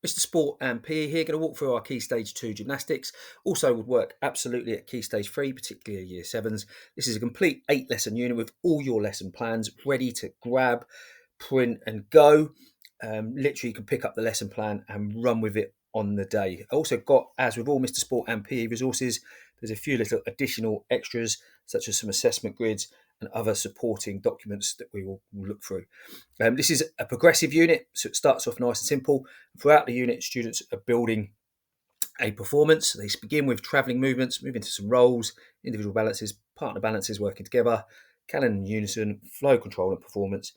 Mr. Sport and PE here, going to walk through our Key Stage 2 gymnastics. Also would work absolutely at Key Stage 3, particularly Year 7s. This is a complete 8-lesson unit with all your lesson plans ready to grab, print and go. Literally you can pick up the lesson plan and run with it on the day. I also got, as with all Mr. Sport and PE resources, there's a few little additional extras such as some assessment grids and other supporting documents that we will look through. This is a progressive unit, so it starts off nice and simple. Throughout the unit, students are building a performance. They begin with travelling movements, move into some rolls, individual balances, partner balances working together, canon and unison, flow control and performance.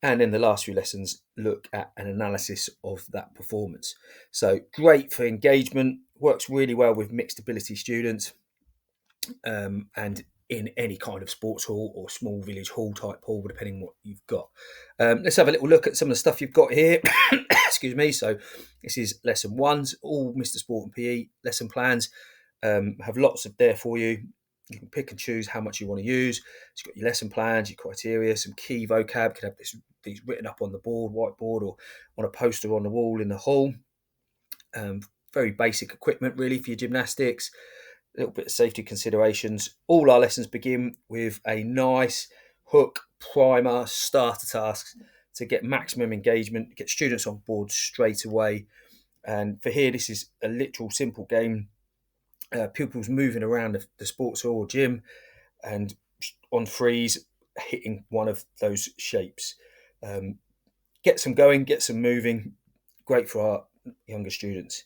And then the last few lessons look at an analysis of that performance. So great for engagement, works really well with mixed ability students, and in any kind of sports hall or small village hall type hall, depending on what you've got. Let's have a little look at some of the stuff you've got here. Excuse me. So this is lesson ones, all Mr. Sport and PE lesson plans. Have lots of there for you. You can pick and choose how much you want to use. So you've got your lesson plans, your criteria, some key vocab. Could have these written up on the board, whiteboard, or on a poster on the wall in the hall. Very basic equipment really for your gymnastics. A little bit of safety considerations. All our lessons begin with a nice hook, primer, starter tasks to get maximum engagement, get students on board straight away. And for here, this is a literal simple game. Pupils moving around the sports hall or gym and on freeze, hitting one of those shapes. Get some going, get some moving. Great for our younger students.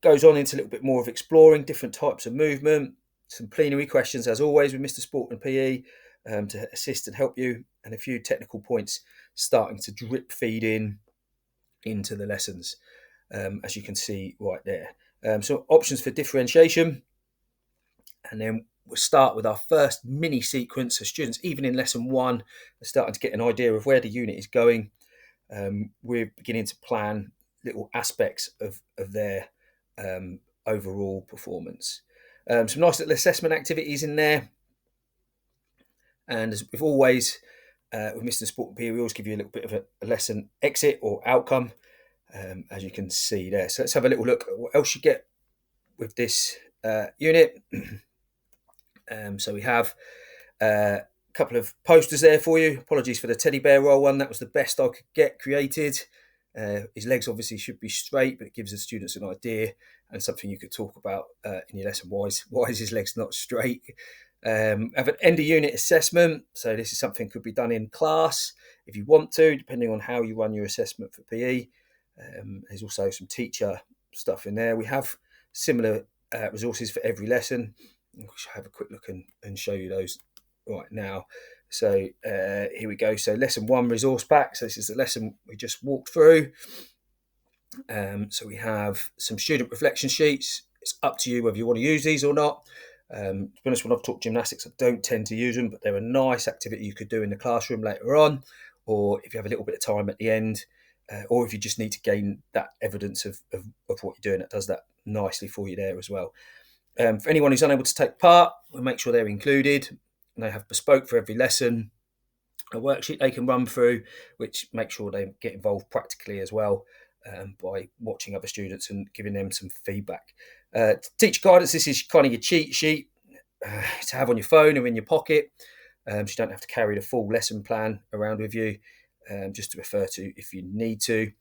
Goes on into a little bit more of exploring different types of movement, some plenary questions as always with Mr. Sport and PE to assist and help you, and a few technical points starting to drip feed into the lessons, as you can see right there. So options for differentiation, and then we'll start with our first mini sequence. So students, even in lesson one, are starting to get an idea of where the unit is going. We're beginning to plan little aspects of their overall performance. Some nice little assessment activities in there. And as we've always, with Mr. Sport and PE, we always give you a little bit of a lesson exit or outcome, as you can see there. So let's have a little look at what else you get with this unit. So we have a couple of posters there for you. Apologies for the teddy bear roll one. That was the best I could get created. His legs obviously should be straight, but it gives the students an idea and something you could talk about in your lesson. Why is his legs not straight? Have an end of unit assessment. So this is something that could be done in class if you want to, depending on how you run your assessment for PE. There's also some teacher stuff in there. We have similar resources for every lesson. I'll have a quick look and show you those right now. So here we go. So lesson one resource pack. So this is the lesson we just walked through. So we have some student reflection sheets. It's up to you whether you want to use these or not. To be honest, when I've taught gymnastics, I don't tend to use them, but they're a nice activity you could do in the classroom later on, or if you have a little bit of time at the end, or if you just need to gain that evidence of what you're doing, it does that nicely for you there as well. For anyone who's unable to take part, we'll make sure they're included. And they have bespoke for every lesson a worksheet they can run through, which makes sure they get involved practically as well by watching other students and giving them some feedback. Teacher guidance, this is kind of your cheat sheet to have on your phone or in your pocket. So you don't have to carry the full lesson plan around with you, just to refer to if you need to.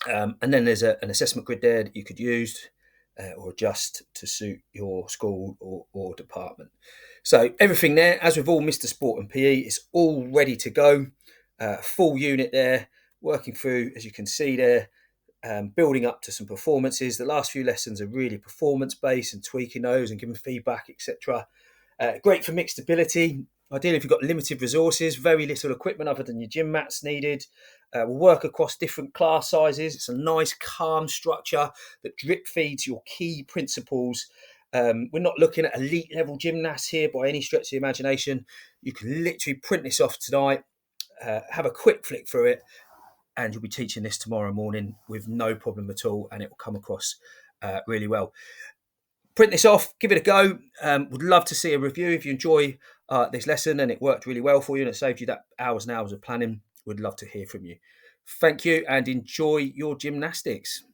And then there's an assessment grid there that you could use or adjust to suit your school or department. So everything there, as with all Mr. Sport and PE, is all ready to go. Full unit there, working through, as you can see there, building up to some performances. The last few lessons are really performance-based and tweaking those and giving feedback, etc. Great for mixed ability. Ideally, if you've got limited resources, very little equipment other than your gym mats needed. We'll work across different class sizes. It's a nice, calm structure that drip feeds your key principles. We're not looking at elite level gymnasts here by any stretch of the imagination. You can literally print this off tonight, have a quick flick through it, and you'll be teaching this tomorrow morning with no problem at all, and it will come across really well. Print this off, give it a go. Would love to see a review if you enjoy this lesson and it worked really well for you and it saved you that hours and hours of planning. Would love to hear from you. Thank you and enjoy your gymnastics.